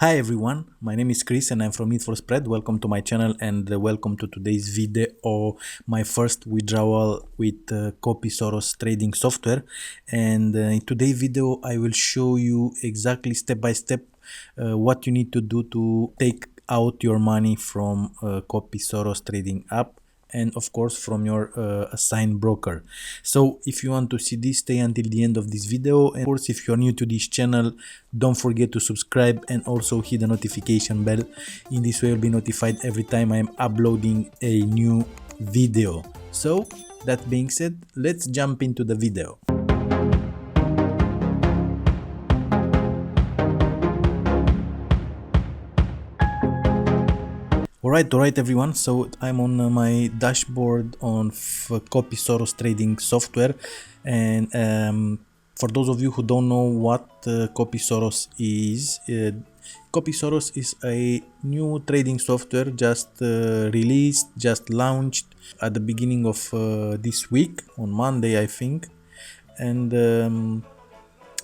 Hi everyone, my name is Chris and I'm from Need for Spread. Welcome to my channel and welcome to today's video, my first withdrawal with Copy Soros trading software. And in today's video I will show you exactly step by step what you need to do to take out your money from Copy Soros trading app, and of course from your assigned broker. So if you want to see this, stay until the end of this video, and of course if you're new to this channel, don't forget to subscribe and also hit the notification bell. In this way you'll be notified every time I'm uploading a new video. So that being said, let's jump into the video. Alright everyone, so I'm on my dashboard on Copy Soros trading software, and for those of you who don't know what Copy Soros is, Copy Soros is a new trading software just released, just launched at the beginning of this week, on Monday I think, and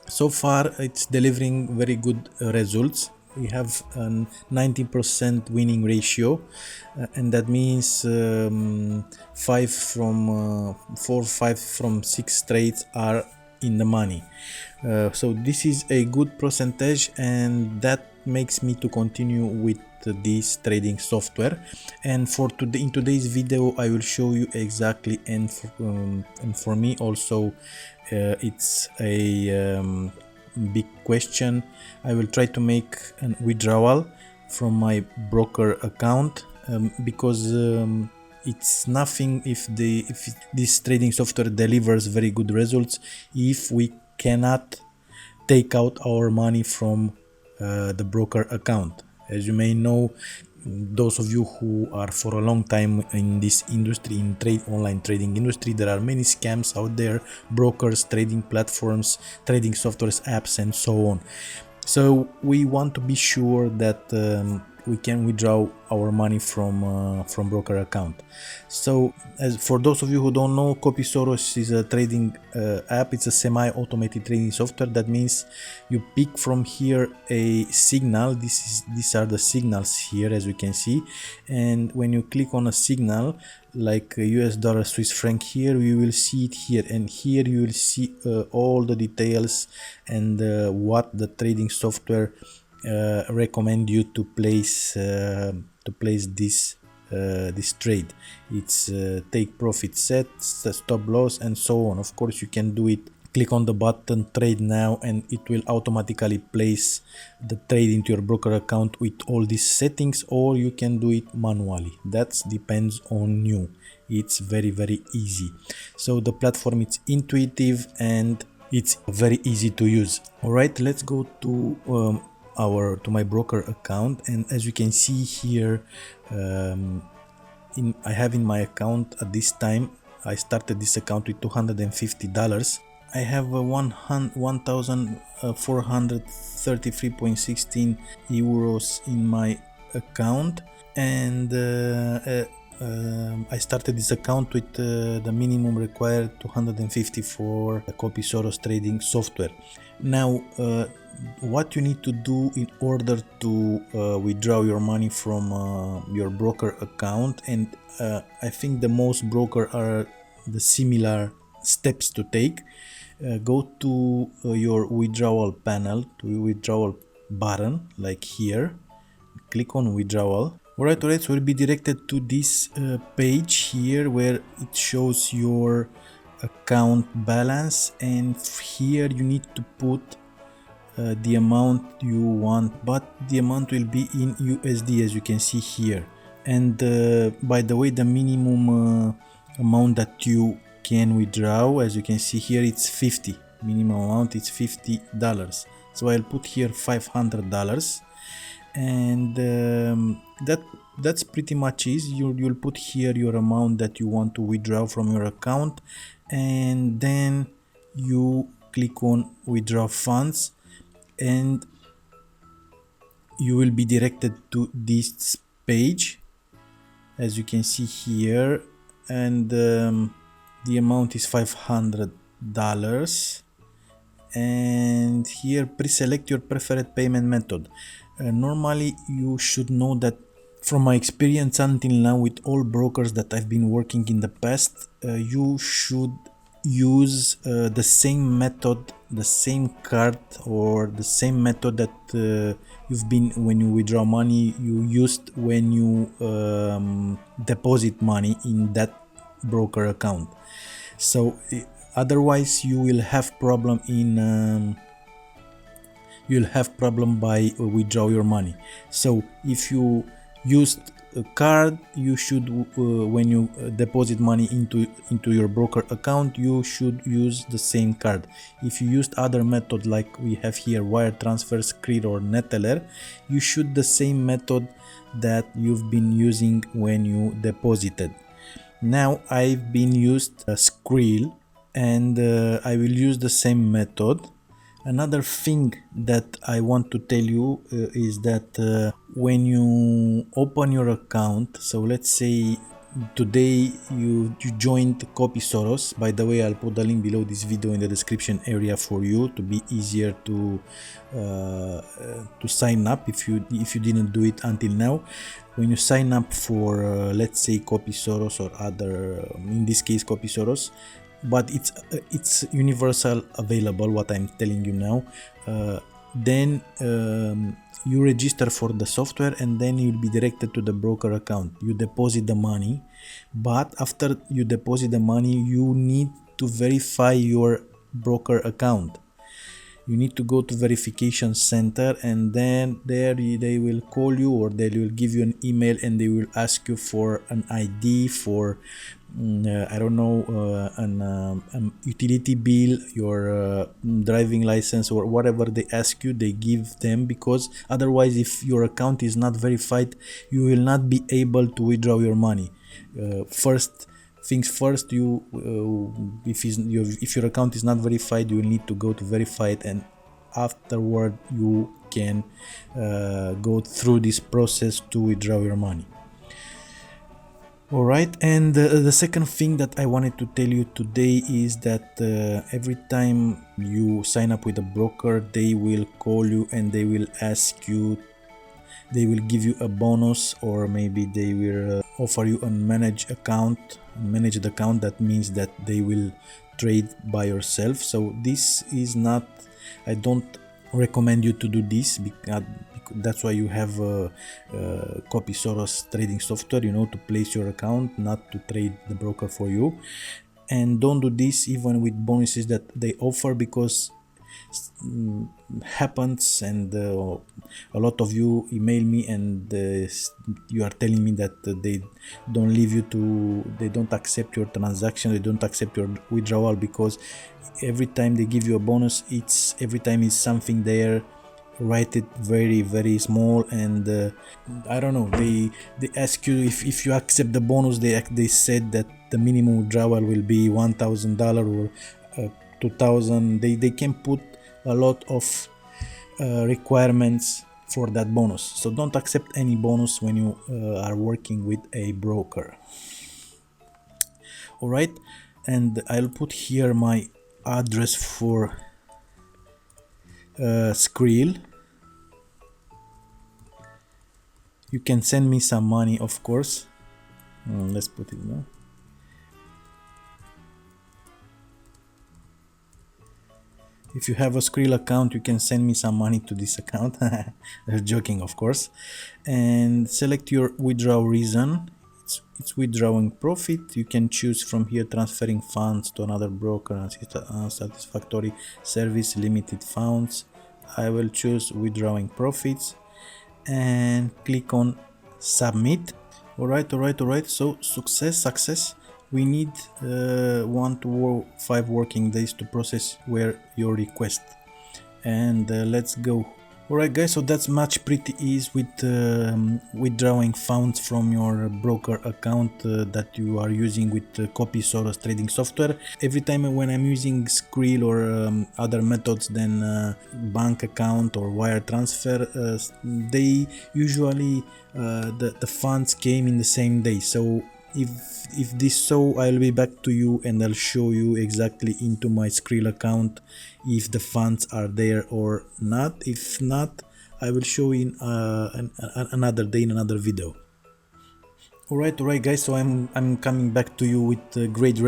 so far it's delivering very good results. We have a 90% winning ratio, and that means 5 from 6 trades are in the money. So this is a good percentage, and that makes me to continue with this trading software. And in today's video I will show you exactly, and for me also it's a big question. I will try to make a withdrawal from my broker account, because it's nothing if this trading software delivers very good results if we cannot take out our money from the broker account. As you may know, those of you who are for a long time in this industry, in online trading industry, there are many scams out there: brokers, trading platforms, trading softwares, apps, and so on. So we want to be sure that we can withdraw our money from broker account. So as for those of you who don't know, Copy Soros is a trading app. It's a semi-automated trading software. That means you pick from here a signal. These are the signals here, as you can see, and when you click on a signal like US dollar, Swiss franc, here you will see it here, and here you will see all the details and what the trading software recommend you to place this trade. It's take profit, set, stop loss, and so on. Of course you can do it. Click on the button trade now and it will automatically place the trade into your broker account with all these settings, or you can do it manually. That depends on you. It's very easy. So the platform is intuitive and it's very easy to use. All right, let's go to my broker account, and as you can see here, I have in my account at this time, I started this account with $250. I have 1,433.16 euros in my account, and I started this account with the minimum required 250 for the Copy Soros trading software. Now what you need to do in order to withdraw your money from your broker account, and I think the most broker are the similar steps to take. Go to your withdrawal panel, to withdrawal button like here, click on withdrawal. Alright, so we'll be directed to this page here where it shows your account balance, and here you need to put the amount you want, but the amount will be in USD, as you can see here. And by the way, the minimum amount that you can withdraw, as you can see here, it's 50. Minimum amount is $50. So I'll put here $500, and that's pretty much easy. You'll put here your amount that you want to withdraw from your account, and then you click on withdraw funds, and you will be directed to this page, as you can see here, and the amount is $500, and here pre-select your preferred payment method. Normally you should know that from my experience until now with all brokers that I've been working in the past, you should use the same method, the same card, or the same method that you've been when you withdraw money you used when you deposit money in that broker account. So otherwise you will have problem in you'll have problem by withdraw your money. So if you used a card, you should when you deposit money into your broker account, you should use the same card. If you used other method like we have here, wire transfer, Skrill or Neteller, you should the same method that you've been using when you deposited. Now I've been used Skrill, and I will use the same method. Another thing that I want to tell you is that when you open your account, so let's say today you joined Copy Soros. By the way, I'll put the link below this video in the description area for you to be easier to sign up if you didn't do it until now. When you sign up for let's say Copy Soros or other, in this case Copy Soros, but it's universal available what I'm telling you now, then you register for the software and then you'll be directed to the broker account. You deposit the money, but after you deposit the money you need to verify your broker account. You need to go to verification center, and then there they will call you or they will give you an email and they will ask you for an ID, for I don't know, an utility bill, your driving license, or whatever they ask you, they give them, because otherwise if your account is not verified you will not be able to withdraw your money. First things first, you if your account is not verified, you will need to go to verify it, and afterward you can go through this process to withdraw your money. Alright, and the second thing that I wanted to tell you today is that every time you sign up with a broker, they will call you and they will ask you, they will give you a bonus, or maybe they will offer you a managed account. That means that they will trade by yourself. So this is not, I don't recommend you to do this, because that's why you have Copy Soros trading software, you know, to place your account, not to trade the broker for you. And don't do this even with bonuses that they offer, because happens, and a lot of you email me and you are telling me that they don't leave you to, they don't accept your transaction, they don't accept your withdrawal, because every time they give you a bonus, it's every time is something there, write it very very small, and I don't know, they ask you if you accept the bonus, they said that the minimum withdrawal will be $1,000 or 2,000. They can put a lot of requirements for that bonus, so don't accept any bonus when you are working with a broker. All right, and I'll put here my address for Skrill. You can send me some money, of course. Let's put it now. If you have a Skrill account, you can send me some money to this account. I'm joking, of course. And select your withdrawal reason. It's withdrawing profit. You can choose from here: transferring funds to another broker, unsatisfactory service, limited funds. I will choose withdrawing profits and click on submit. All right. So success. We need 1 to 5 working days to process your request, and let's go. Alright guys, so that's much pretty easy with withdrawing funds from your broker account that you are using with Copy Soros trading software. Every time when I'm using Skrill or other methods than bank account or wire transfer, they usually the funds came in the same day. So if this so, I'll be back to you and I'll show you exactly into my Skrill account if the funds are there or not. If not, I will show in another day in another video. Alright, guys, so I'm coming back to you with great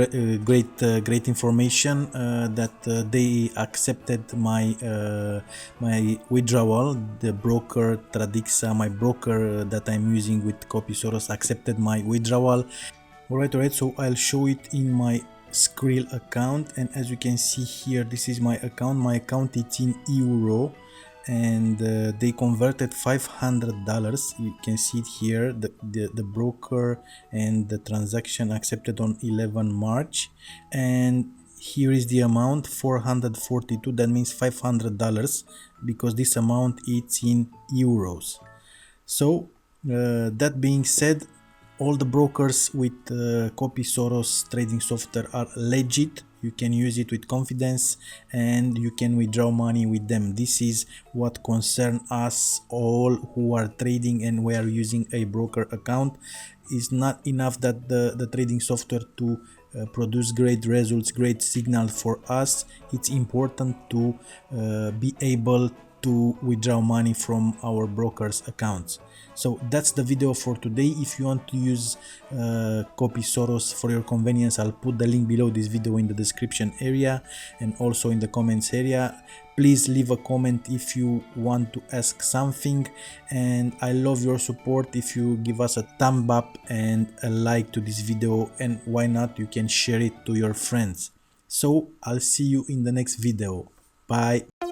information that they accepted my my withdrawal. The broker Tradixa, my broker that I'm using with Copy Soros, accepted my withdrawal. Alright, so I'll show it in my Skrill account, and as you can see here, this is my account. My account is in euro, and they converted $500. You can see it here, the broker, and the transaction accepted on 11 March, and here is the amount, 442. That means $500, because this amount is in euros. So that being said, all the brokers with Copy Soros trading software are legit. You can use it with confidence and you can withdraw money with them. This is what concerns us all who are trading and we are using a broker account. It's not enough that the trading software to produce great results, great signal for us. It's important to be able to withdraw money from our brokers accounts. So that's the video for today. If you want to use Copy Soros for your convenience, I'll put the link below this video in the description area and also in the comments area. Please leave a comment if you want to ask something, and I love your support if you give us a thumb up and a like to this video, and why not, you can share it to your friends. So I'll see you in the next video. Bye.